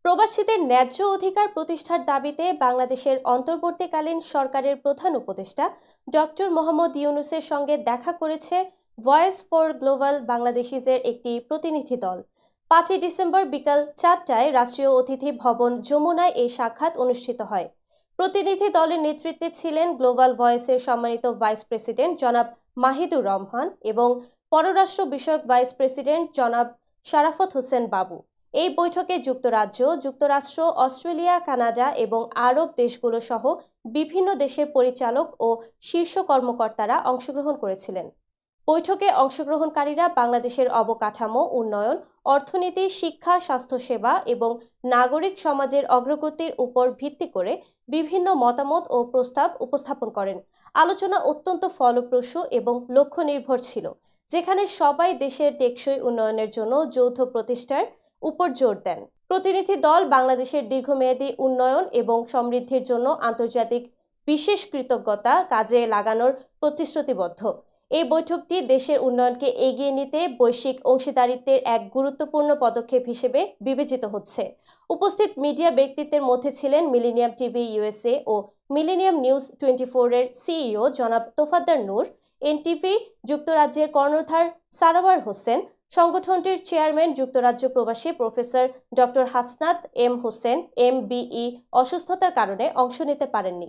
প্রবাসীদের ন্যায্য অধিকার প্রতিষ্ঠার দাবিতে বাংলাদেশের অন্তর্বর্তীকালীন সরকারের প্রধান উপদেষ্টা ডক্টর মোহাম্মদ ইউনূসের সঙ্গে দেখা করেছে ভয়েস ফর গ্লোবাল বাংলাদেশিজের একটি প্রতিনিধি দল। 5ই ডিসেম্বর বিকাল 4টায় রাষ্ট্রীয় অতিথি ভবন যমুনায় এই সাক্ষাৎ অনুষ্ঠিত হয়। প্রতিনিধি দলের নেতৃত্বে ছিলেন গ্লোবাল ভয়েসের সম্মানিত ভাইস প্রেসিডেন্ট জনাব মাহিদুর রহমান এবং পররাষ্ট্র বিষয়ক ভাইস প্রেসিডেন্ট জনাব শারাফত হোসেন বাবু। এই বৈঠকে যুক্তরাজ্য, যুক্তরাষ্ট্র, অস্ট্রেলিয়া, কানাডা এবং আরব দেশগুলো সহ বিভিন্ন দেশের পরিচালক ও শীর্ষ কর্মকর্তারা অংশগ্রহণ করেছিলেন। বৈঠকে অংশগ্রহণকারীরা বাংলাদেশের অবকাঠামো উন্নয়ন, অর্থনীতি, শিক্ষা, স্বাস্থ্যসেবা এবং নাগরিক সমাজের অগ্রগতির উপর ভিত্তি করে বিভিন্ন মতামত ও প্রস্তাব উপস্থাপন করেন। আলোচনা অত্যন্ত ফলপ্রসূ এবং লক্ষ্য নির্ভর ছিল, যেখানে সবাই দেশের টেকসই উন্নয়নের জন্য যৌথ প্রচেষ্টার উপর জোর দেন। প্রতিনিধি দল বাংলাদেশের দীর্ঘমেয়াদী উন্নয়ন এবং সমৃদ্ধির জন্য আন্তর্জাতিক বিশেষ কৃতজ্ঞতা কাজে লাগানোর প্রতিশ্রুতিবদ্ধ। এই বৈঠকটি দেশের উন্নয়নকে এগিয়ে নিতে বৈশ্বিক অংশীদারিত্বের এক গুরুত্বপূর্ণ পদক্ষেপ হিসেবে বিবেচিত হচ্ছে। উপস্থিত মিডিয়া ব্যক্তিত্বের মধ্যে ছিলেন মিলেনিয়াম টিভি ইউএসএ ও মিলেনিয়াম নিউজ 24 এর সিইও জনাব তোফাজ্জল নূর, এনটিভি যুক্তরাজ্যের কর্ণধার সারোয়ার হোসেন, সংগঠনটির চেয়ারম্যান যুক্তরাজ্য প্রবাসী professor doctor Hasnat M Hossain MBE অসুস্থতার কারণে অংশ নিতে পারেননি।